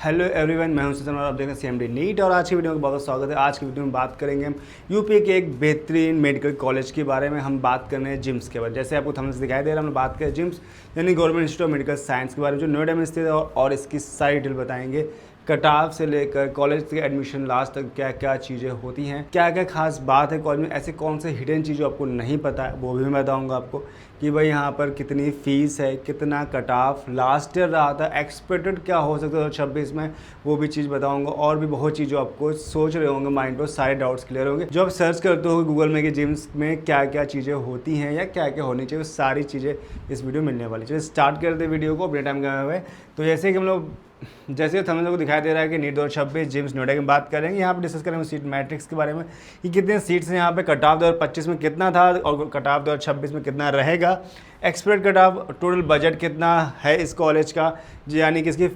Hello everyone, मैं हूं सचिन और आप देख रहे हैं सीएमडी नीट। और आज की वीडियो में बहुत स्वागत है। आज की वीडियो में बात करेंगे हम यूपी के एक बेहतरीन मेडिकल कॉलेज के बारे में। हम बात कर रहे हैं जिम्स के बारे में। जैसे आपको थंबनेल से दिखाई दे रहा है, हम बात करें जिम्स यानी government institute of medical science के बारे में, जो नोएडा में स्थित है। और इसकी सारी डिटेल बताएंगे, कट ऑफ से लेकर कॉलेज के एडमिशन लास्ट तक क्या क्या चीज़ें होती हैं, क्या क्या खास बात है कॉलेज में, ऐसे कौन से हिडन चीज़ आपको नहीं पता है वो भी मैं बताऊंगा आपको कि भाई यहाँ पर कितनी फ़ीस है, कितना कट ऑफ लास्ट ईयर रहा था, एक्सपेक्टेड क्या हो सकता है 2026 में, वो भी चीज़ बताऊंगा। और भी बहुत चीज़ जो आपको सोच रहे होंगे माइंड पर, सारे डाउट्स क्लियर होंगे। जो आप सर्च करते हो गूगल में कि जिम्स में क्या क्या चीज़ें होती हैं या क्या क्या होनी चाहिए, वो सारी चीज़ें इस वीडियो में मिलने वाली। चलिए स्टार्ट करते हैं वीडियो को अपने टाइम का हुए। तो जैसे कि हम लोग जैसे थंबनेल को दिखाई दे रहा है कि नीट 2026 जिम्स नोएडा की बात करेंगे। यहाँ पे डिस्कस करेंगे सीट मैट्रिक्स के बारे में कि कितने सीट्स हैं यहाँ पे, कट ऑफ 2025 में कितना था और कट ऑफ 2026 में कितना रहेगा, expect cut off, total budget कितना है इस कॉलेज का, यानी कि इसकी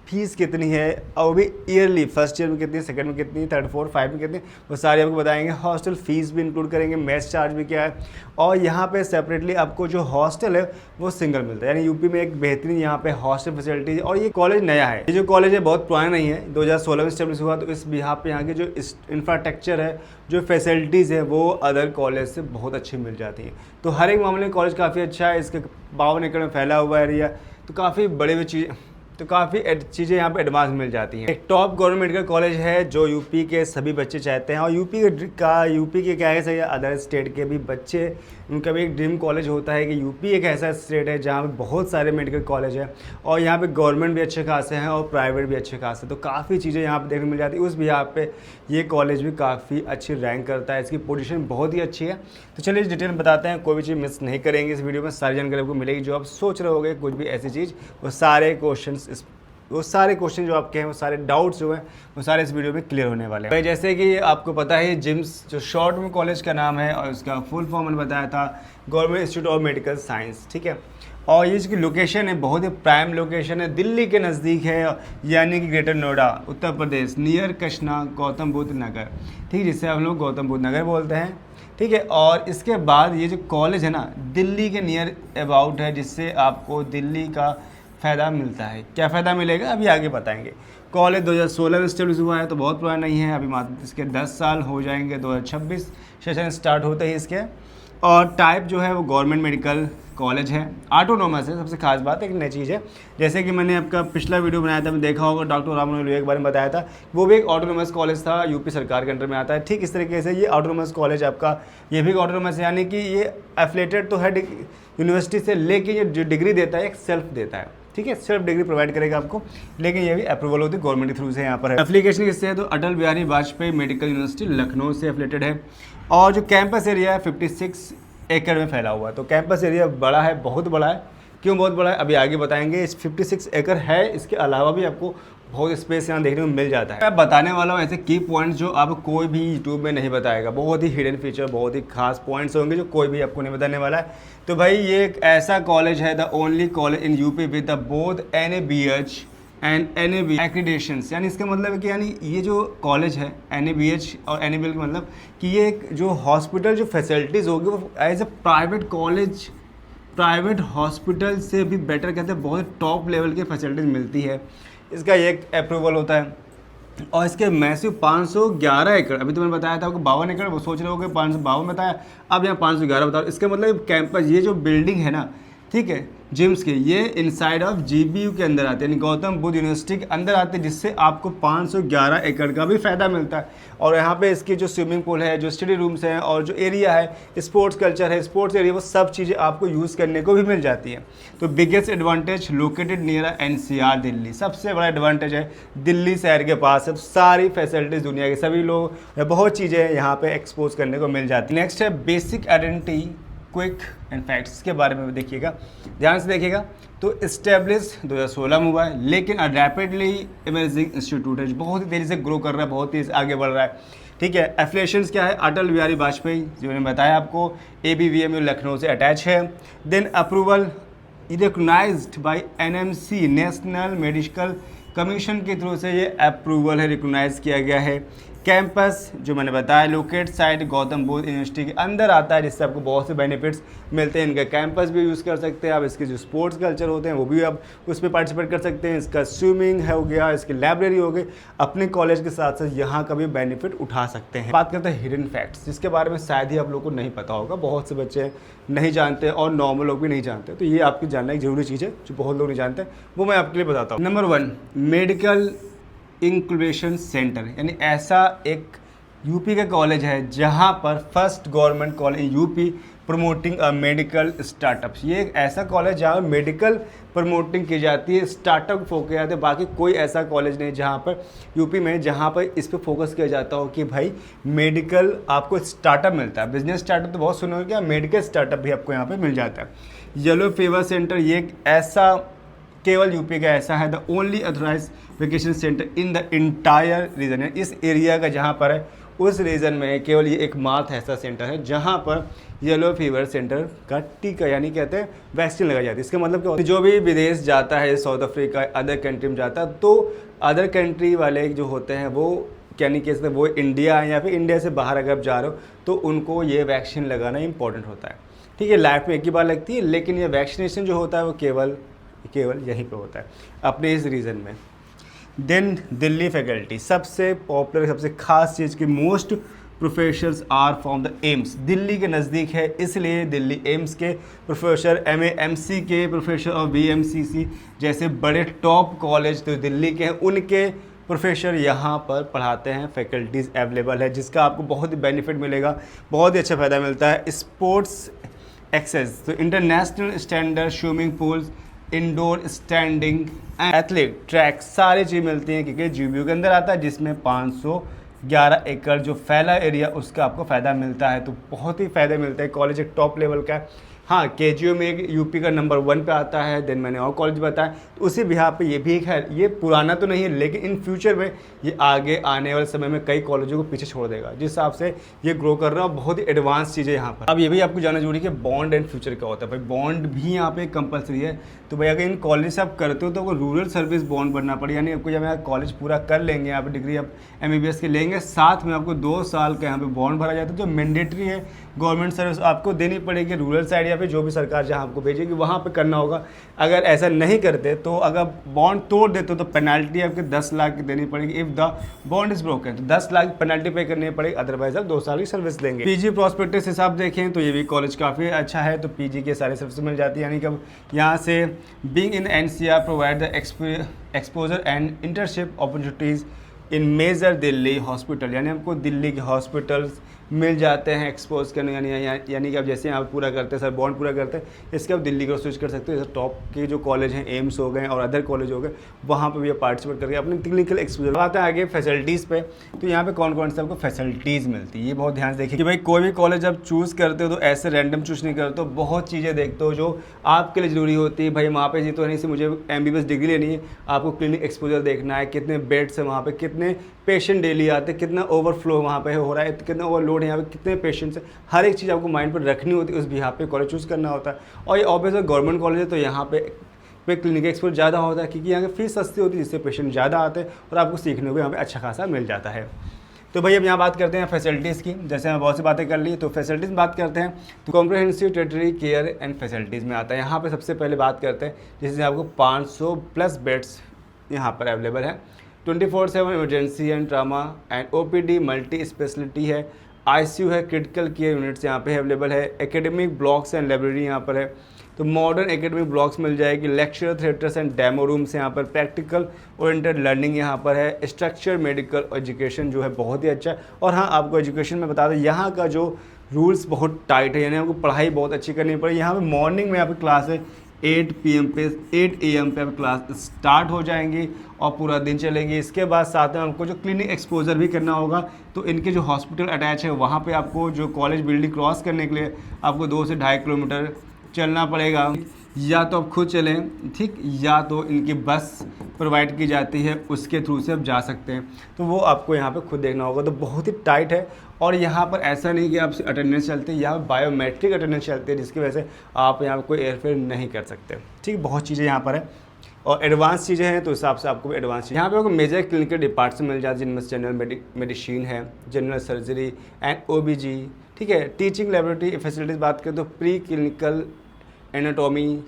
फीस कितनी है, और वो भी ईयरली, फर्स्ट ईयर में कितनी, सेकंड में कितनी, थर्ड फोर्थ फाइव में कितनी, वो सारे आपको बताएंगे। हॉस्टल फीस भी इंक्लूड करेंगे, मेस चार्ज भी क्या है। और यहाँ पे सेपरेटली आपको जो हॉस्टल है वो सिंगल मिलता है, यानी यूपी में एक बेहतरीन यहाँ पे हॉस्टल फैसिलिटीज। और ये कॉलेज नया है, ये जो कॉलेज है बहुत पुराना नहीं है, 2016 में स्टेब्लिश हुआ। तो इस बिहार पे यहाँ की जो इंफ्रास्ट्रक्चर है, जो फैसिलिटीज़ है, वो अदर कॉलेज से बहुत अच्छी मिल जाती हैं। तो हर एक मामले में कॉलेज काफ़ी अच्छा है। इसके 52 एकड़ में फैला हुआ एरिया, तो काफ़ी बड़े काफ़ी चीज़ें यहाँ पे एडवांस मिल जाती हैं। एक टॉप गवर्नमेंट मेडिकल कॉलेज है जो यूपी के सभी बच्चे चाहते हैं। और यूपी के क्या है, अदर स्टेट के भी बच्चे, उनका भी एक ड्रीम कॉलेज होता है कि यूपी एक ऐसा स्टेट है जहाँ पे बहुत सारे मेडिकल कॉलेज हैं और यहाँ पे गवर्नमेंट भी अच्छे खासे हैं और प्राइवेट भी अच्छे खासे। तो काफ़ी चीज़ें यहाँ पे देखने मिल जाती है। उस बिहार पे ये कॉलेज भी काफ़ी अच्छी रैंक करता है, इसकी पोजीशन बहुत ही अच्छी है। तो चलिए डिटेल बताते हैं, कोई भी चीज़ मिस नहीं करेंगे इस वीडियो में, सारी जानकारी आपको मिलेगी। जो आप सोच रहे होगे कुछ भी ऐसी चीज़, वो सारे क्वेश्चन जो आपके हैं, वो सारे डाउट्स जो हैं, वो सारे इस वीडियो में क्लियर होने वाले हैं। भाई जैसे कि आपको पता है जिम्स जो शॉर्ट में कॉलेज का नाम है और उसका फुल फॉर्म मैंने बताया था government institute of medical science, ठीक है। और ये इसकी लोकेशन है, बहुत ही प्राइम लोकेशन है, दिल्ली के नज़दीक है, यानी कि ग्रेटर नोएडा, उत्तर प्रदेश, नियर कृष्णा गौतम बुद्ध नगर, ठीक है, जिससे हम लोग गौतम बुद्ध नगर बोलते हैं, ठीक है। और इसके बाद ये जो कॉलेज है ना, दिल्ली के नियर अबाउट है, जिससे आपको दिल्ली का फ़ायदा मिलता है। क्या फ़ायदा मिलेगा अभी आगे बताएंगे। कॉलेज 2016 में स्टेब्लिश हुआ है, तो बहुत पुराना नहीं है, अभी मात्र इसके 10 साल हो जाएंगे 2026 सेशन स्टार्ट होते ही इसके। और टाइप जो है वो गवर्नमेंट मेडिकल कॉलेज है, ऑटोनोमस है। सबसे खास बात एक नई चीज़ है, जैसे कि मैंने आपका पिछला वीडियो बनाया था, मैं देखा होगा, डॉक्टर राम मनोहर लोहिया के बारे में बताया था, वो भी एक ऑटोनोमस कॉलेज था, यूपी सरकार के अंडर में आता है। ठीक इस तरीके से ये ऑटोनोमस कॉलेज आपका, ये भी ऑटोनोमस है, यानी कि ये एफिलेटेड तो है यूनिवर्सिटी से, लेकिन ये जो डिग्री देता है एक सेल्फ देता है, ठीक है, सिर्फ डिग्री प्रोवाइड करेगा आपको, लेकिन ये भी अप्रूवल होती है गवर्नमेंट के थ्रू से। यहाँ पर है एप्लीकेशन किससे है, तो अटल बिहारी वाजपेयी मेडिकल यूनिवर्सिटी लखनऊ से एफिलेटेड है। और जो कैंपस एरिया है 56 एकड़ में फैला हुआ है। तो कैंपस एरिया बड़ा है, बहुत बड़ा है। क्यों बहुत बड़ा है अभी आगे बताएंगे। इस 56 एकड़ है, इसके अलावा भी आपको बहुत स्पेस यहाँ देखने को मिल जाता है। मैं बताने वाला हूँ ऐसे की पॉइंट्स जो आप कोई भी यूट्यूब में नहीं बताएगा, बहुत ही हिडन फीचर, बहुत ही खास पॉइंट्स होंगे जो कोई भी आपको नहीं बताने वाला है। तो भाई ये एक ऐसा कॉलेज है, the only college in UP with the both NABH and NABL एक्रीडेशंस। यानी इसका मतलब है कि यानी ये जो कॉलेज है NABH और NABL का मतलब कि ये एक जो हॉस्पिटल जो फैसिलिटीज़ होगी वो as a private college, private hospital से भी बेटर, कहते हैं बहुत टॉप लेवल की फैसिलिटीज़ मिलती है। इसका एक अप्रूवल होता है। और इसके मैसिव 511 एकड़, अभी तो मैंने बताया था आपको 52 एकड़, वो सोच रहे हो कि 552 बताया, अब यहाँ 511 बताओ। इसका मतलब कैंपस, ये जो बिल्डिंग है ना, ठीक है, जिम्स के, ये इनसाइड ऑफ GBU के अंदर आते हैं, यानी गौतम बुद्ध यूनिवर्सिटी के अंदर आते हैं, जिससे आपको 511 एकड़ का भी फ़ायदा मिलता है। और यहाँ पे इसकी जो स्विमिंग पूल है, जो स्टडी रूम्स हैं और जो एरिया है, स्पोर्ट्स कल्चर है, स्पोर्ट्स एरिया, वो सब चीज़ें आपको यूज़ करने को भी मिल जाती हैं। तो biggest advantage located near NCR Delhi, सबसे बड़ा एडवांटेज है दिल्ली शहर के पास है। सारी फैसिलिटीज़ दुनिया के सभी लोग, बहुत चीज़ें यहाँ पे एक्सपोज करने को मिल जाती है। नेक्स्ट है basic identity quick and facts के बारे में देखिएगा, ध्यान से देखिएगा। तो इस्टेब्लिश 2016 में हुआ है, लेकिन रैपिडली इमर्जिंग इंस्टीट्यूट है, बहुत ही तेज़ी से ग्रो कर रहा है, बहुत तेज़ी से आगे बढ़ रहा है, ठीक है। एफिलिएशंस क्या है, अटल बिहारी वाजपेयी, जो मैंने बताया आपको, ABVMU लखनऊ से अटैच है। Then approval recognised by NMC national medical commission के थ्रू से ये अप्रूवल है, रिकग्नाइज किया गया है। कैंपस जो मैंने बताया locate side Gautam Buddha university के अंदर आता है, जिससे आपको बहुत से बेनिफिट्स मिलते हैं। इनका कैंपस भी यूज़ कर सकते हैं आप, इसके जो स्पोर्ट्स कल्चर होते हैं वो भी आप उस पर पार्टिसिपेट कर सकते हैं। इसका स्विमिंग हो गया, इसकी लाइब्रेरी हो गई, अपने कॉलेज के साथ साथ यहाँ का भी बेनिफिट उठा सकते हैं। बात करते हैं हिडन फैक्ट्स, जिसके बारे में शायद ही आप लोग को नहीं पता होगा, बहुत से बच्चे नहीं जानते और नॉर्मल लोग भी नहीं जानते, तो ये आपकी जानना एक जरूरी चीज़ है जो बहुत लोग नहीं जानते, वो मैं आपके लिए बताता हूँ। नंबर 1, मेडिकल इंक्यूबेशन सेंटर, यानी ऐसा एक यूपी का कॉलेज है जहां पर first government college UP promoting a medical startups. ये एक ऐसा कॉलेज जहाँ मेडिकल प्रमोटिंग की जाती है, स्टार्टअप फोकस किया जाता है। बाकी कोई ऐसा कॉलेज नहीं जहाँ पर यूपी में जहाँ पर इस पर फोकस किया जाता हो कि भाई मेडिकल आपको स्टार्टअप मिलता है। बिजनेस स्टार्टअप तो बहुत सुना हो गया, मेडिकल स्टार्टअप भी आपको यहाँ पर मिल जाता है। येलो फीवर सेंटर, ये एक ऐसा केवल यूपी का ऐसा है, the only authorise vacation centre in the entire region, है इस एरिया का जहाँ पर है उस रीजन में केवल ये एकमात्र ऐसा सेंटर है जहाँ पर येलो फीवर सेंटर का टीका यानी कहते हैं वैक्सीन लगाई जाती है। इसका मतलब क्या होता है, जो भी विदेश जाता है, साउथ अफ्रीका अदर कंट्री में जाता है, तो अदर कंट्री वाले जो होते हैं वो यानी कि वो इंडिया है या फिर इंडिया से बाहर अगर आप जा रहे हो तो उनको ये वैक्सीन लगाना इंपॉर्टेंट होता है। ठीक है, लाइफ में एक ही बार लगती है, लेकिन ये वैक्सीनेशन जो होता है वो केवल यहीं पे होता है अपने इस रीजन में। देन दिल्ली फैकल्टी, सबसे पॉपुलर सबसे खास चीज़ की most professors are from the AIIMS, Delhi के नज़दीक है इसलिए दिल्ली एम्स के प्रोफेसर, MAMC के प्रोफेसर और BMCC जैसे बड़े टॉप कॉलेज तो दिल्ली के हैं, उनके प्रोफेसर यहाँ पर पढ़ाते हैं। फैकल्टीज़ अवेलेबल है जिसका आपको बहुत ही बेनिफिट मिलेगा, बहुत ही अच्छा फ़ायदा मिलता है। स्पोर्ट्स एक्सेस, तो international standard swimming pools, indoor standing athlete track, सारी चीज़ मिलती हैं क्योंकि GBU के अंदर आता है, जिसमें 511 एकड़ जो फैला एरिया उसका आपको फ़ायदा मिलता है। तो बहुत ही फ़ायदे मिलते हैं, कॉलेज एक टॉप लेवल का है। हाँ, KGU में एक यूपी का नंबर 1 पे आता है। देन मैंने और कॉलेज बताया, तो उसी बिहार पे ये भी एक है। ये पुराना तो नहीं है लेकिन इन फ्यूचर में ये आगे आने वाले समय में कई कॉलेजों को पीछे छोड़ देगा, जिस हिसाब से ये ग्रो कर रहा है। बहुत ही एडवांस चीज़ है यहाँ पर। अब ये भी आपको जानना जरूरी है कि बॉन्ड एंड फ्यूचर क्या होता है। भाई बॉन्ड भी यहाँ पे कंपलसरी है, तो भाई अगर इन कॉलेज से आप करते हो तो आपको रूरल सर्विस बॉन्ड बनना पड़ेगा, यानी आपको जब यहाँ कॉलेज पूरा कर लेंगे, यहाँ पर डिग्री आप MBBS की लेंगे, साथ में आपको 2 साल का यहाँ पे बॉन्ड भरा जाता है जो मैंडेटरी है, गवर्नमेंट सर्विस आपको देनी पड़ेगी। रूरल साइड या फिर जो भी सरकार जहाँ आपको भेजेगी वहाँ पे करना होगा। अगर ऐसा नहीं करते तो अगर बॉन्ड तोड़ देते तो पेनल्टी आपके 10 लाख की देनी पड़ेगी। If the bond is broken तो 10 लाख पेनल्टी पे करनी पड़ेगी, अदरवाइज आप 2 साल की सर्विस देंगे। PG प्रॉस्पेक्टस हिसाब देखें तो ये भी कॉलेज काफ़ी अच्छा है, तो PG के सारे सर्विस मिल जाती है। यानी कि यहाँ से being in NCR provide the exposure and internship opportunities in major Delhi hospital, यानी हमको दिल्ली के हॉस्पिटल्स मिल जाते हैं एक्सपोज करने, यानी कि आप जैसे यहाँ पूरा करते हैं सर बॉन्ड पूरा करते हैं, इसके आप दिल्ली को स्विच कर सकते हो। जैसे टॉप के जो कॉलेज हैं, एम्स हो गए और अदर कॉलेज हो गए, वहाँ पे भी आप पार्टिसिपेट करके अपने क्लिनिकल एक्सपोजर। आते हैं आगे फैसिलिटीज़ पे, तो यहाँ पे कौन कौन से आपको फैसिलिटीज़ मिलती है ये बहुत ध्यान से देखिए कि भाई कोई भी कॉलेज आप चूज़ करते हो तो ऐसे रैंडम चूज़ नहीं करते हो, बहुत चीज़ें देखते हो जो आपके लिए ज़रूरी होती है। भाई वहाँ पर जी तो नहीं से मुझे MBBS डिग्री लेनी है, आपको क्लिनिक एक्सपोजर देखना है, कितने बेड्स हैं वहाँ पर, कितने पेशेंट डेली आते हैं, कितना ओवरफ्लो वहाँ पे हो रहा है, कितना ओवरलोड है यहाँ पे, कितने पेशेंट्स हैं, हर एक चीज़ आपको माइंड पर रखनी होती है, उस बिहार पे कॉलेज चूज़ करना होता है। और ये ऑब्वियसली गवर्नमेंट कॉलेज है तो यहाँ पे क्लिनिक एक्सपोजर ज़्यादा होता है क्योंकि यहाँ की फीस सस्ती होती है, जिससे पेशेंट ज़्यादा आते हैं और आपको सीखने को यहाँ पे अच्छा खासा मिल जाता है। तो भाई अब यहाँ बात करते हैं फैसिलिटीज़ की, जैसे हम बहुत सी बातें कर ली, तो फैसिलिटीज़ बात करते हैं तो comprehensive territory care and facilities में आता है। यहाँ पे सबसे पहले बात करते हैं जिससे आपको 500+ बेड्स यहाँ पर अवेलेबल है, 24/7 emergency and trauma and OPD multi speciality है, ICU है, क्रिटिकल केयर यूनिट्स यहाँ पे अवेलेबल है, एकेडमिक ब्लॉक्स एंड लाइब्रेरी यहाँ पर है, तो मॉडर्न एकेडमिक ब्लॉक्स मिल जाएगी, lecture theatres and demo rooms यहाँ पर, प्रैक्टिकल ओरिएंटेड लर्निंग यहाँ पर है, स्ट्रक्चर मेडिकल एजुकेशन जो है बहुत ही अच्छा है। और हाँ, आपको एजुकेशन में बता दें यहाँ का जो रूल्स बहुत टाइट है, यानी आपको पढ़ाई बहुत अच्छी करनी पड़ेगी। यहाँ पर मॉर्निंग में यहाँ पर क्लास है 8 AM पे अब क्लास स्टार्ट हो जाएंगी और पूरा दिन चलेंगी। इसके बाद साथ में हमको जो क्लिनिक एक्सपोजर भी करना होगा, तो इनके जो हॉस्पिटल अटैच है वहाँ पे आपको जो कॉलेज बिल्डिंग क्रॉस करने के लिए आपको 2 से 2.5 किलोमीटर चलना पड़ेगा, या तो आप खुद चलें, ठीक, या तो इनकी बस प्रोवाइड की जाती है उसके थ्रू से आप जा सकते हैं, तो वो आपको यहाँ पे खुद देखना होगा। तो बहुत ही टाइट है और यहाँ पर ऐसा नहीं कि आप अटेंडेंस चलते हैं, यहाँ बायोमेट्रिक अटेंडेंस चलती है जिसकी वजह से आप यहाँ पर कोई एयरफेयर नहीं कर सकते। ठीक, बहुत चीज़ें यहाँ पर है। और एडवांस चीज़ें हैं तो हिसाब से आपको भी एडवांस चीज़। यहाँ पे आपको मेजर क्लिनिकल डिपार्टमेंट मिल जाते हैं जिनमें जनरल मेडिसिन है, जनरल सर्जरी एंड OBG, ठीक है। टीचिंग लैबोरेटरी फैसिलिटीज़ बात करें तो प्री क्लिनिकल, एनाटॉमी,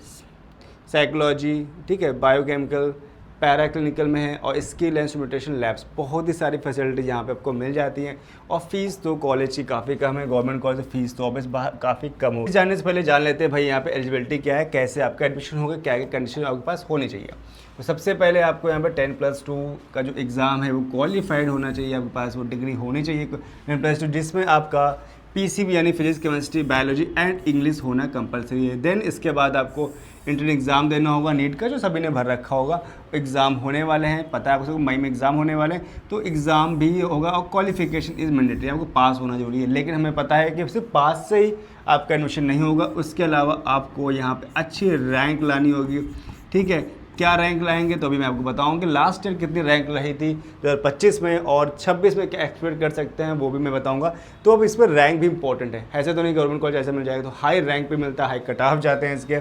साइकोलॉजी, ठीक है, बायोकेमिकल, पैरा क्लिनिकल में है और स्किल एंड इंस्ट्रूमेंटेशन लैब्स, बहुत ही सारी फैसिलिटीज़ यहाँ पे आपको मिल जाती हैं। और फीस तो कॉलेज की काफ़ी कम है, गवर्नमेंट कॉलेज फीस तो ऑब्वियस काफ़ी कम हो। जानने से पहले जान लेते हैं भाई यहाँ पे एलिजिबिलिटी क्या है, कैसे आपका एडमिशन होगा, क्या क्या कंडीशन आपके पास होनी चाहिए। तो सबसे पहले आपको यहाँ पे 10+2 का जो एग्ज़ाम है वो क्वालिफाइड होना चाहिए, आपके पास वो डिग्री होनी चाहिए 10+2, जिसमें आपका PCB यानी physics, chemistry, biology and English होना कंपलसरी है। देन इसके बाद आपको इंटरन एग्ज़ाम देना होगा, नीट का जो सभी ने भर रखा होगा। एग्ज़ाम होने वाले हैं, पता है आपको, मई में एग्ज़ाम होने वाले हैं, तो एग्ज़ाम भी होगा और क्वालिफिकेशन इज़ मैंडेटरी, आपको पास होना जरूरी है। लेकिन हमें पता है कि सिर्फ पास से ही आपका एडमिशन नहीं होगा, उसके अलावा आपको यहाँ पे अच्छी रैंक लानी होगी, ठीक है। क्या रैंक लाएंगे तो अभी मैं आपको बताऊँ कि लास्ट ईयर कितनी रैंक रही थी 2025 में और 26 में क्या एक्सपेक्ट कर सकते हैं वो भी मैं बताऊंगा। तो अब इस पर रैंक भी इंपॉर्टेंट है, ऐसे तो नहीं गवर्नमेंट कॉलेज ऐसे मिल जाएगा, तो हाई रैंक पे मिलता है, हाई कट ऑफ जाते हैं इसके।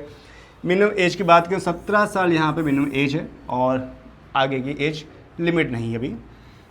मिनिमम एज की बात करें 17 साल यहाँ पे मिनिमम एज है और आगे की एज लिमिट नहीं है अभी।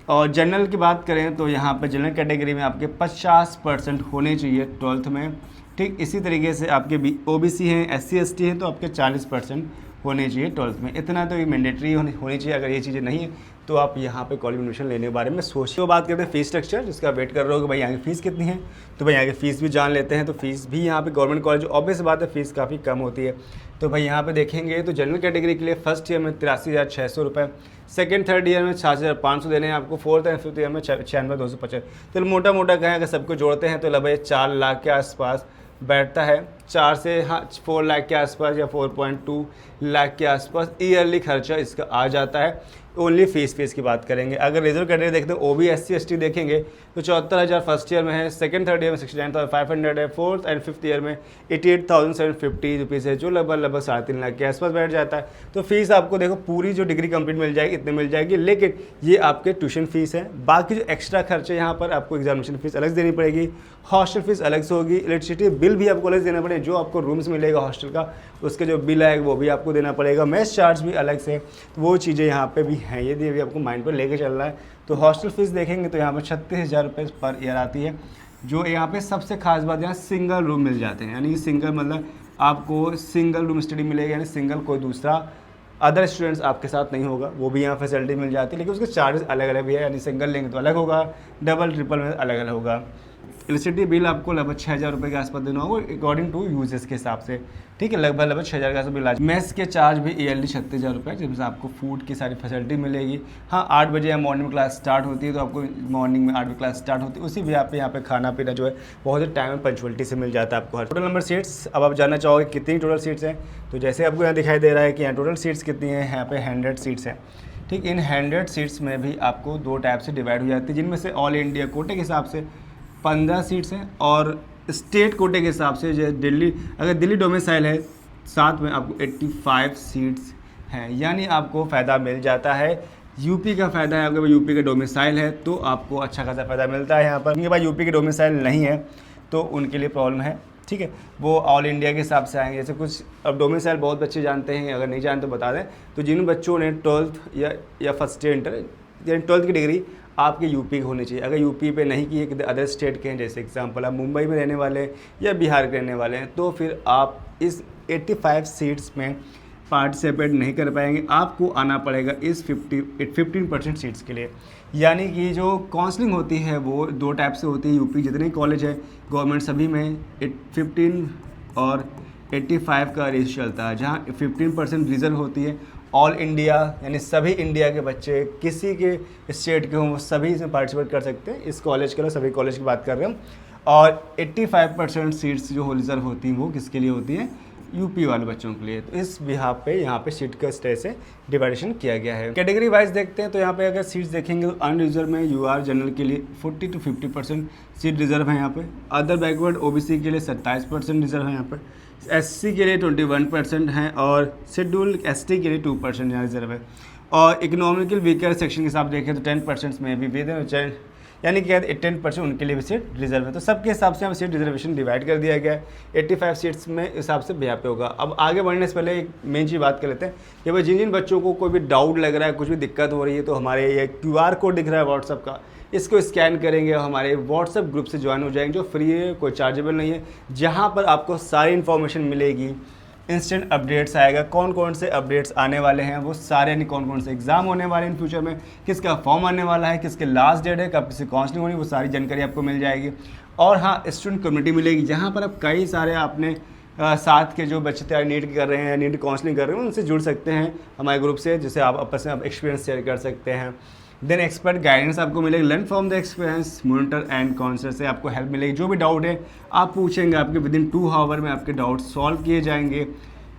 और जनरल की बात करें तो यहाँ पे जनरल कैटेगरी में आपके 50% होने चाहिए 12th में, ठीक। इसी तरीके से आपके OBC हैं, SC ST हैं तो आपके 40% होने चाहिए 12th में। इतना तो ये मैंडेटरी होनी चाहिए। अगर ये चीज़ें नहीं है तो आप यहाँ पे कॉलेज एडमिशन लेने के बारे में सोचिए। तो बात करते हैं फीस स्ट्रक्चर, जिसका वेट कर रहे हो कि भाई यहाँ की फ़ीस कितनी है, तो भाई यहाँ की फ़ीस भी जान लेते हैं। तो फीस भी यहाँ पे गवर्नमेंट कॉलेज ऑब्वियस बात है फ़ीस काफ़ी कम होती है। तो भाई यहाँ पे देखेंगे तो जनरल कैटेगरी के लिए फर्स्ट ईयर में 83,600 रुपये, सेकेंड थर्ड ईयर में 6,500 देने हैं आपको, फोर्थ एंड फिफ्थ ईयर में 96,250। तो मोटा मोटा कहें अगर सबको जोड़ते हैं तो लगभग 4 लाख के आसपास बैठता है, 4 से 4 लाख के आसपास या 4.2 लाख के आसपास ईयरली खर्चा इसका आ जाता है। ओनली फीस की बात करेंगे। अगर रिजर्व कैटेगरी देखते हैं OBC SC ST देखेंगे तो 74,000 फर्स्ट ईयर में है, सेकंड थर्ड ईयर में 69,500 है, फोर्थ एंड फिफ्थ ईयर में 88,750 रुपीज़ है, जो लगभग 3.5 लाख के आसपास बैठ जाता है। तो फीस आपको देखो पूरी जो डिग्री कंप्लीट मिल जाएगी इतने मिल जाएगी, लेकिन ये आपके ट्यूशन फीस है। बाकी जो एक्स्ट्रा खर्चे यहाँ पर आपको एग्जामिनेशन फीस अलग से देनी पड़ेगी, हॉस्टल फीस अलग से होगी, इलेक्ट्रिसिटी बिल भी आपको अलग से देना पड़ेगा, जो आपको रूम्स मिलेगा हॉस्टल का उसके जो बिल आएगा वो भी आपको देना पड़ेगा, मेस चार्ज भी अलग से, तो वो चीज़ें यहाँ पे भी हैं, ये भी आपको माइंड पर लेके चल रहा है। तो हॉस्टल फीस देखेंगे तो यहाँ पर 36,000 रुपये पर ईयर आती है। जो यहाँ पे सबसे खास बात यहाँ सिंगल रूम मिल जाते हैं, यानी सिंगल मतलब आपको सिंगल रूम स्टडी मिलेगा, यानी सिंगल कोई दूसरा अदर स्टूडेंट्स आपके साथ नहीं होगा, वो भी यहाँ फैसिलिटी मिल जाती है। लेकिन उसके चार्जेस अलग अलग भी है, यानी सिंगल लेंगे तो अलग होगा, डबल ट्रिपल में अलग अलग होगा। इलेक्ट्रिसिटी बिल आपको लगभग 6,000 रुपये के आसपास देना होगा अकॉर्डिंग टू यूजेस के हिसाब से, ठीक है। लगभग 6,000 का बिल आ जाए। मेस के चार्ज भी ईयरली 36,000 रुपये, जिसमें आपको फूड की सारी फैसिलिटी मिलेगी। हाँ, 8 बजे मॉर्निंग में क्लास स्टार्ट होती है, तो आपको मॉर्निंग में 8 बजे क्लास स्टार्ट होती है, उसी भी आप यहाँ पे खाना पीना जो है बहुत ही टाइम एंड पंचुअलिटी से मिल जाता है आपको। टोटल नंबर सीट्स अब आप जानना चाहोगे कितनी टोटल सीट्स हैं, तो जैसे आपको यहाँ दिखाई दे रहा है कि यहाँ टोटल सीट्स कितनी है, यहाँ पे 100 सीट्स हैं, ठीक। इन 100 सीट्स में भी आपको 2 टाइप से डिवाइड हो जाती है, जिनमें से ऑल इंडिया कोटे के हिसाब से 15 सीट्स हैं और स्टेट कोटे के हिसाब से जो दिल्ली, अगर दिल्ली डोमिसाइल है साथ में आपको 85 सीट्स हैं, यानी आपको फ़ायदा मिल जाता है। यूपी का फ़ायदा है, अगर यूपी का डोमिसाइल है तो आपको अच्छा खासा फ़ायदा मिलता है यहाँ पर। उनके पास यूपी के डोमिसाइल नहीं है तो उनके लिए प्रॉब्लम है, ठीक है। वो ऑल इंडिया के हिसाब से आएंगे, जैसे कुछ अब डोमिसाइल बहुत बच्चे जानते हैं, अगर नहीं जानते तो बता दें। तो जिन बच्चों ने 12th या फर्स्ट ईयर इंटर यानी 12th की डिग्री आपके यूपी की होनी चाहिए। अगर यूपी पे नहीं की है, कि अदर स्टेट के हैं, जैसे एग्जांपल आप मुंबई में रहने वाले हैं या बिहार के रहने वाले हैं, तो फिर आप इस 85 सीट्स में पार्टिसिपेट नहीं कर पाएंगे। आपको आना पड़ेगा इस 15% सीट्स के लिए। यानी कि जो काउंसलिंग होती है वो 2 टाइप से होती है। यूपी जितने कॉलेज है गवर्नमेंट सभी में 15 और 85 का रेशियो चलता है, जहाँ 15% रिजर्व होती है। ऑल इंडिया यानी सभी इंडिया के बच्चे किसी के स्टेट के हों वो सभी इसमें पार्टिसिपेट कर सकते हैं। इस कॉलेज के लिए सभी कॉलेज की बात कर रहे हैं। और 85% सीट्स जो रिजर्व होती हैं वो किसके लिए होती हैं, यूपी वाले बच्चों के लिए। तो इस बिहार पे यहाँ पे सीट का स्टेज से डिवाइडेशन किया गया है। कैटेगरी वाइज देखते हैं तो यहाँ पे अगर सीट्स देखेंगे तो अनरिजर्व में यूआर जनरल के लिए 40 to 50% सीट रिजर्व है यहाँ पे। अदर बैकवर्ड ओबीसी के लिए 27% रिजर्व है यहाँ पे। एससी के लिए 21% हैं और शेड्यूल्ड एसटी के लिए 2% यहाँ रिजर्व है। और इकोनॉमिकल वीकर सेक्शन के हिसाब देखें तो 10% में भी यानी कि 10% उनके लिए भी सीट रिजर्व है। तो सबके हिसाब से यहाँ सीट रिजर्वेशन डिवाइड कर दिया गया है। 85 सीट्स में हिसाब से यहाँ पे होगा। अब आगे बढ़ने से पहले एक मेन चीज़ बात कर लेते हैं कि भाई जिन जिन बच्चों को कोई भी डाउट लग रहा है, कुछ भी दिक्कत हो रही है, तो हमारे ये QR कोड दिख रहा है व्हाट्सअप का, इसको स्कैन करेंगे और हमारे व्हाट्सअप ग्रुप से ज्वाइन हो जाएंगे, जो फ्री है, कोई चार्जेबल नहीं है, जहाँ पर आपको सारी इन्फॉर्मेशन मिलेगी। इंस्टेंट अपडेट्स आएगा, कौन कौन से अपडेट्स आने वाले हैं वो सारे, यानी कौन कौन से एग्जाम होने वाले हैं इन फ्यूचर में, किसका फॉर्म आने वाला है, किसके लास्ट डेट है, कब किसी काउंसलिंग होनी, वो सारी जानकारी आपको मिल जाएगी। और हाँ, स्टूडेंट कम्युनिटी मिलेगी, जहाँ पर आप कई सारे अपने साथ के जो बच्चे तैयारी नीट कर रहे हैं, नीट काउंसलिंग कर रहे हैं, उनसे जुड़ सकते हैं हमारे ग्रुप से, जिससे आप आपस में एक्सपीरियंस शेयर कर सकते हैं। देन एक्सपर्ट गाइडेंस आपको मिलेगी, learn from the experience, monitor and counsellor से आपको हेल्प मिलेगी। जो भी डाउट है आप पूछेंगे, आपके विदिन 2 आवर में आपके डाउट सॉल्व किए जाएंगे,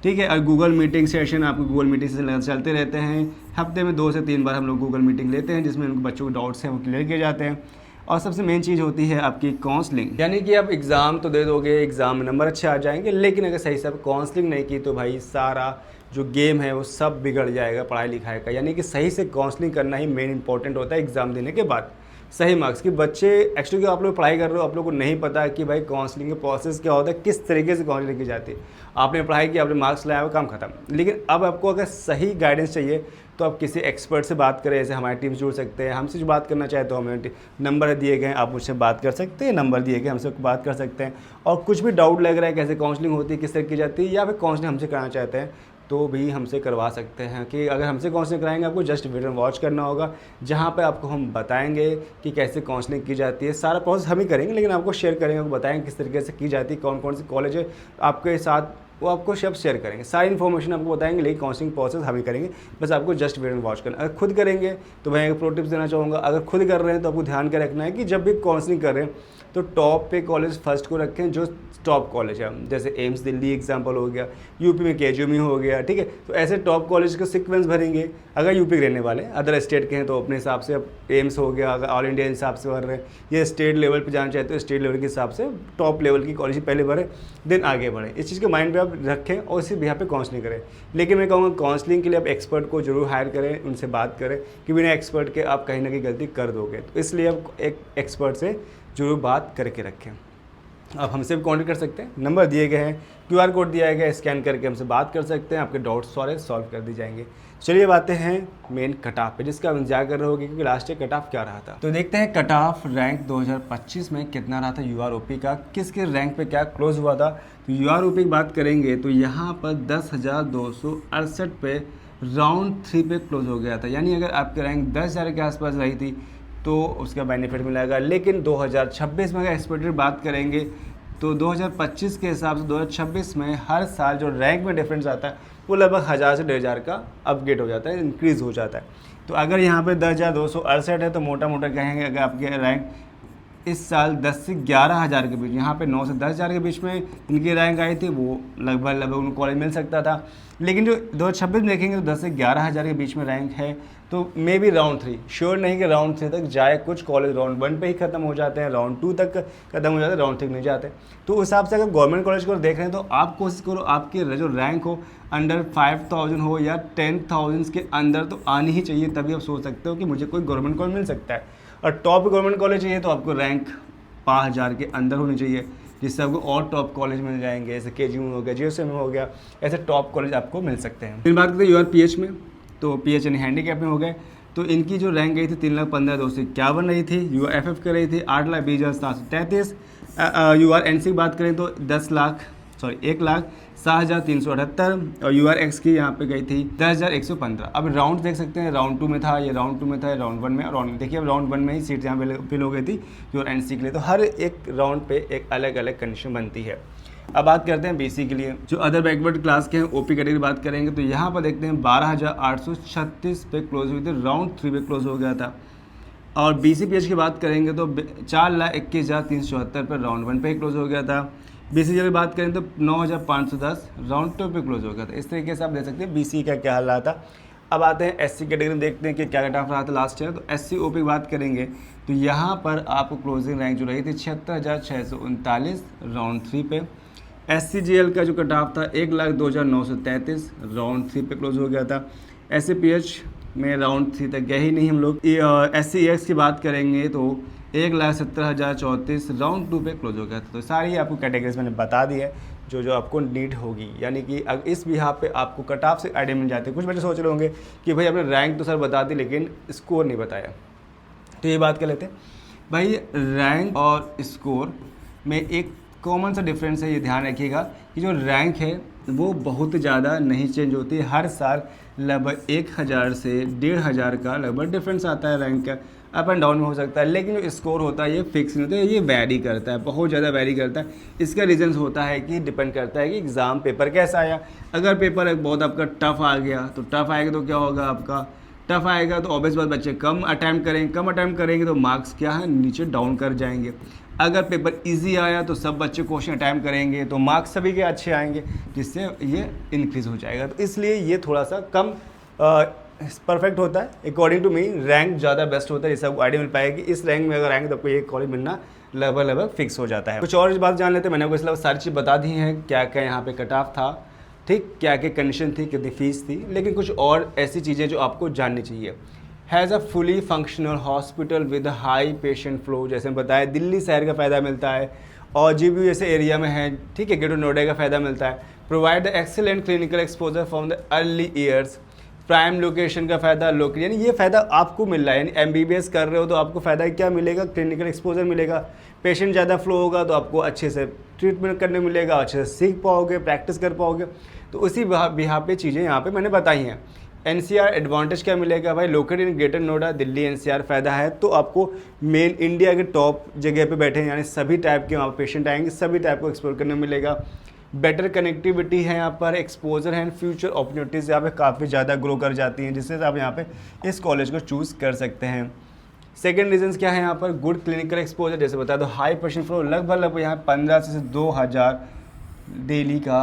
ठीक है। और गूगल मीटिंग सेशन आपको गूगल मीटिंग से चलते रहते हैं, हफ्ते में 2 से 3 बार हम लोग गूगल मीटिंग लेते हैं, जिसमें उनको बच्चों के डाउट्स हैं वो क्लियर किए जाते हैं। और सबसे मेन चीज़ होती है आपकी काउंसलिंग, यानी कि आप एग्ज़ाम तो दे दोगे, एग्ज़ाम में नंबर अच्छे आ जाएंगे, लेकिन अगर सही से आप काउंसलिंग नहीं की तो भाई सारा जो गेम है वो सब बिगड़ जाएगा पढ़ाई लिखाई का। यानी कि सही से काउंसलिंग करना ही मेन इंपॉर्टेंट होता है एग्ज़ाम देने के बाद, सही मार्क्स की। बच्चे एक्चुअली आप लोग पढ़ाई कर रहे हो, आप लोग को नहीं पता है कि भाई काउंसलिंग का प्रोसेस क्या होता है, किस तरीके से काउंसलिंग की जाती है। आपने पढ़ाई की, आपने मार्क्स लाया, वो काम खत्म। लेकिन अब आपको अगर सही गाइडेंस चाहिए तो आप किसी एक्सपर्ट से बात करें, जैसे हमारी टीम से जुड़ सकते हैं। हमसे जो बात करना चाहे तो हमें नंबर दिए गए, आप मुझसे बात कर सकते हैं, नंबर दिए गए, हमसे बात कर सकते हैं। और कुछ भी डाउट लग रहा है कैसे काउंसलिंग होती है, किस तरह की जाती है, या फिर काउंसलिंग हमसे कराना चाहते हैं तो भी हमसे करवा सकते हैं। कि अगर हमसे काउंसलिंग कराएंगे, आपको जस्ट वीडियो वॉच करना होगा, जहाँ पे आपको हम बताएंगे कि कैसे काउंसलिंग की जाती है। सारा प्रोसेस हम ही करेंगे, लेकिन आपको शेयर करेंगे, आपको बताएंगे किस तरीके से की जाती है, कौन कौन से कॉलेज है आपके साथ, वो आपको सब शेयर करेंगे, सारी इन्फॉर्मेशन आपको बताएंगे। लेकिन काउंसलिंग प्रोसेस हम ही करेंगे, बस आपको जस्ट वीडियो वॉच करना। अगर खुद करेंगे तो मैं एक प्रो टिप्स देना चाहूँगा, अगर खुद कर रहे हैं तो आपको ध्यान के रखना है कि जब भी काउंसलिंग कर रहे हैं तो टॉप पे कॉलेज फर्स्ट को रखें, जो टॉप कॉलेज है, जैसे एम्स दिल्ली एग्जाम्पल हो गया, यूपी में KGMU हो गया, ठीक है। तो ऐसे टॉप कॉलेज का सीक्वेंस भरेंगे। अगर यूपी के रहने वाले, अदर स्टेट के हैं तो अपने हिसाब से, अब एम्स हो गया, अगर ऑल इंडिया हिसाब से भर रहे हैं, ये स्टेट लेवल पे जाना चाहते हो स्टेट लेवल के हिसाब से टॉप लेवल की कॉलेज पहले भरें, देन आगे बढ़ें। इस चीज़ के माइंड में आप रखें और इसी यहाँ पे काउंसलिंग करें। लेकिन मैं कहूँगा काउंसलिंग के लिए आप एक्सपर्ट को जरूर हायर करें, उनसे बात करें, कि बिना एक्सपर्ट के आप कहीं ना कहीं गलती कर दोगे। तो इसलिए आप एक एक्सपर्ट से जरूर बात करके रखें। आप हमसे भी कॉन्टेक्ट कर सकते हैं, नंबर दिए गए हैं, QR कोड दिया गया है, स्कैन करके हमसे बात कर सकते हैं, आपके डाउट्स सारे सॉल्व कर दी जाएंगे। चलिए बातें हैं मेन कट ऑफ पे, जिसका आप इंतजार कर रहे होगे क्योंकि लास्ट ईयर कट ऑफ क्या रहा था। तो देखते हैं कट ऑफ रैंक 2025 में कितना रहा था UROP का, किसके रैंक पे क्या क्लोज हुआ था। तो UROP की बात करेंगे तो यहाँ पर 10,268 पे राउंड 3 पे क्लोज हो गया था। यानी अगर आपकी रैंक 10,000 के आसपास रही थी तो उसका बेनिफिट मिलेगा। लेकिन 2026 में अगर एक्सपेक्टेड बात करेंगे तो 2025 के हिसाब से 2026 में हर साल जो रैंक में डिफरेंस आता है वो लगभग 1000 से 1500 का अपग्रेड हो जाता है, इंक्रीज़ हो जाता है। तो अगर यहाँ पे 10,268 है तो मोटा मोटा कहेंगे अगर आपके रैंक इस साल 10 से 11,000 के बीच, यहाँ पे 9 से 10,000 के बीच में इनकी रैंक आई थी, वो लगभग उनको कॉलेज मिल सकता था। लेकिन जो 2026 में देखेंगे तो 10 से 11,000 के बीच में रैंक है, तो मे बी राउंड 3, श्योर नहीं कि राउंड 3 तक जाए। कुछ कॉलेज राउंड 1 पे ही खत्म हो जाते हैं, राउंड 2 तक खत्म हो जाते हैं, राउंड 3 नहीं जाते। तो उस हिसाब से अगर गवर्नमेंट कॉलेज को देख रहे हैं तो आप कोशिश करो आपके जो रैंक हो अंडर 5000 हो या 10,000 के अंदर तो आनी ही चाहिए, तभी आप सोच सकते हो कि मुझे कोई गवर्नमेंट कॉलेज मिल सकता है। और टॉप गवर्नमेंट कॉलेज चाहिए तो आपको रैंक 5000 के अंदर होनी चाहिए, जिससे आपको और टॉप कॉलेज मिल जाएंगे, जैसे KGMU हो गया, GSM हो गया, ऐसे टॉप कॉलेज आपको मिल सकते हैं। फिर बात करते हैं URPH में, तो PH यानी हैंडीकैप में हो गए, तो इनकी जो रैंक गई थी 3,15,251 रही थी। URFF की रही थी 8,20,733। URNC की बात करें तो 1,07,378 और URX की यहाँ पे गई थी 10,115। अब राउंड देख सकते हैं, राउंड 2 में था, ये राउंड 2 में था, राउंड 1 में, राउंड देखिए अब राउंड 1 में ही सीट यहाँ फिल हो गई थी URNC के लिए। तो हर एक राउंड पे एक अलग अलग कंडीशन बनती है। अब बात करते हैं BC के लिए, जो अदर बैकवर्ड क्लास के हैं OP कैटेगरी बात करेंगे तो यहाँ पर देखते हैं 12,836 पे क्लोज हुई थी, राउंड 3 पे क्लोज हो गया था। और BCPH की बात करेंगे तो 4,21,374 पर राउंड 1 पे क्लोज हो गया था। BCG की बात करें तो 9,510 राउंड 2 पे क्लोज हो गया था। इस तरीके से आप देख सकते हैं BC का क्या हाल रहा था। अब आते हैं SC कैटेगरी में, देखते हैं कि क्या कट ऑफ रहा था लास्ट ईयर। तो SC OP की बात करेंगे तो यहाँ पर आपको क्लोजिंग रैंक जो रही थी 76,639 राउंड 3 पे। SCGL का जो कट ऑफ था 1,02,933 राउंड 3 पे क्लोज हो गया था। SCPH में राउंड 3 तक गए ही नहीं हम लोग। SCEX की बात करेंगे तो 1,70,034 राउंड 2 पे क्लोज हो गया था। तो सारी आपको कैटेगरीज मैंने बता दी है जो आपको नीड होगी, यानी कि अगर इस बिहाफ पे आपको कट ऑफ से आइडिया मिल जाती है। कुछ बच्चे सोच रहे होंगे कि भाई आपने रैंक तो सर बता दी लेकिन स्कोर नहीं बताया, तो ये बात कर लेते हैं भाई। रैंक और स्कोर में एक कॉमन सा डिफरेंस है, ये ध्यान रखिएगा कि जो रैंक है वो बहुत ज़्यादा नहीं चेंज होती है। हर साल लगभग 1,000 से 1,500 का लगभग डिफरेंस आता है रैंक का, अप एंड डाउन में हो सकता है। लेकिन जो स्कोर होता है ये फिक्स नहीं होता है, ये वैरी करता है, बहुत ज़्यादा वैरी करता है। इसका रीज़न्स होता है कि डिपेंड करता है कि एग्ज़ाम पेपर कैसा आया। अगर पेपर एक बहुत आपका टफ आ गया तो टफ आएगा तो क्या होगा, आपका टफ आएगा तो ऑब्वियस बात बच्चे कम अटैम्प्ट करेंगे तो मार्क्स क्या है, नीचे डाउन कर जाएंगे। अगर पेपर इजी आया तो सब बच्चे क्वेश्चन अटैम्प्ट करेंगे तो मार्क्स सभी के अच्छे आएंगे, जिससे ये इंक्रीज़ हो जाएगा। तो इसलिए ये थोड़ा सा कम परफेक्ट होता है। अकॉर्डिंग टू मी रैंक ज़्यादा बेस्ट होता है, जिससे आपको आइडिया मिल पाएगा कि इस रैंक में अगर आएंगे तो आपको ये कॉलेज मिलना लगभग फिक्स हो जाता है। कुछ और बात जान लेते हैं। मैंने आपको इसलिए सारी चीज़ बता दी हैं, क्या क्या यहाँ पे कट ऑफ था, ठीक, क्या क्या कंडीशन थी, कितनी फीस थी। लेकिन कुछ और ऐसी चीज़ें जो आपको जाननी चाहिए। Has a fully functional hospital with high patient flow, जैसे हम बताया दिल्ली शहर का फ़ायदा मिलता है और GBU जैसे एरिया में है, ठीक है, ग्रेटर नोएडा का फ़ायदा मिलता है। Provide the excellent clinical exposure from the early years, prime location का फ़ायदा, यानी ये फ़ायदा आपको मिल रहा है। यानी MBBS कर रहे हो तो आपको फ़ायदा क्या मिलेगा, क्लिनिकल एक्सपोजर मिलेगा। पेशेंट ज़्यादा फ्लो होगा तो आपको अच्छे से ट्रीटमेंट करने मिलेगा, अच्छे से सीख पाओगे, प्रैक्टिस कर पाओगे। तो उसी बिहाफ पे चीज़ें यहाँ पे मैंने बताई हैं। NCR एडवांटेज क्या मिलेगा भाई, located in greater Noida Delhi NCR फ़ायदा है तो आपको मेन इंडिया के टॉप जगह पे बैठे हैं, यानी सभी टाइप के वहाँ पेशेंट आएंगे, सभी टाइप को एक्सप्लोर करने मिलेगा। बेटर कनेक्टिविटी है यहाँ पर, एक्सपोजर है, फ्यूचर अपॉर्चुनिटीज़ यहाँ पे काफ़ी ज़्यादा ग्रो कर जाती हैं, जिससे आप यहाँ पे इस कॉलेज को चूज़ कर सकते हैं। सेकेंड रीजन्स क्या है यहाँ पर, गुड क्लिनिकल एक्सपोजर, जैसे बता दो हाई पेशेंट फ्लो, लगभग यहाँ 15 से 2,000 डेली का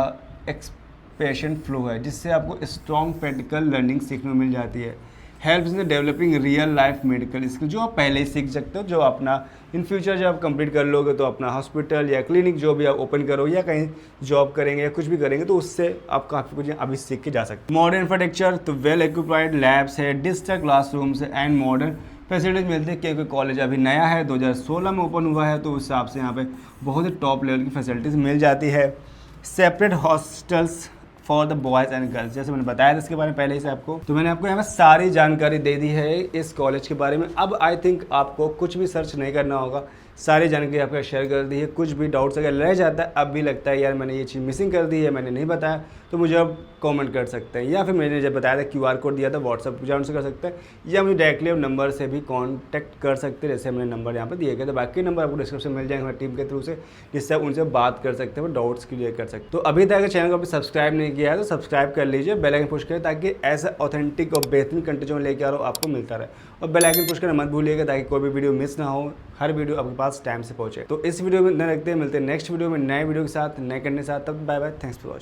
पेशेंट फ्लो है, जिससे आपको स्ट्रॉन्ग प्रैक्टिकल लर्निंग सीखने को मिल जाती है। Helps in developing real life medical skill, जो आप पहले ही सीख सकते हो, जो अपना इन फ्यूचर जब आप कंप्लीट कर लोगे तो अपना हॉस्पिटल या क्लिनिक जो भी आप ओपन करो या कहीं जॉब करेंगे या कुछ भी करेंगे तो उससे आप काफ़ी कुछ अभी सीख के जा सकते हैं। मॉडर्न इंफ्रास्ट्रक्चर, तो वेल इक्विप्ड लैब्स है, digital classrooms and modern facilities मिलती है, क्योंकि कॉलेज अभी नया है, 2016 में ओपन हुआ है, तो उस हिसाब से यहाँ पे बहुत ही टॉप लेवल की फैसिलिटीज़ मिल जाती है। Separate hostels for the boys and girls, जैसे मैंने बताया था इसके बारे में पहले ही से आपको, तो मैंने आपको यहाँ पे सारी जानकारी दे दी है इस कॉलेज के बारे में। अब आई थिंक आपको कुछ भी सर्च नहीं करना होगा, सारी जानकारी आपको शेयर कर दी है। कुछ भी डाउट्स अगर रह जाता है, अब भी लगता है यार मैंने ये चीज़ मिसिंग कर दी है, मैंने नहीं बताया, तो मुझे अब कमेंट कर सकते हैं, या फिर मैंने जब बताया था QR कोड दिया था व्हाट्सअप जान से कर सकते हैं, या मुझे डायरेक्टली नंबर से भी कॉन्टैक्ट कर सकते हैं, जैसे मैंने नंबर यहाँ पर दिए गए थे। बाकी नंबर आपको डिस्क्रिप्शन मिल जाएंगे हमारी टीम के थ्रू से, जिससे आप उनसे बात कर सकते हैं, डाउट्स क्लियर कर सकते हैं। तो अभी तक अगर चैनल को अभी सब्सक्राइब नहीं किया है तो सब्सक्राइब कर लीजिए, बेल आइकन पुश करें, ताकि ऐसा ऑथेंटिक और बेहतरीन कंटेंट जो लेके आ रहा हो आपको मिलता रहे। और बेल आइकन पुश करना मत भूलिएगा, ताकि कोई भी वीडियो मिस ना हो, हर वीडियो आपके पास टाइम से पहुंचे। तो इस वीडियो में न रखते हैं, मिलते हैं नेक्स्ट वीडियो में नए वीडियो के साथ, नए करने के साथ। तब bye bye, thanks for watching.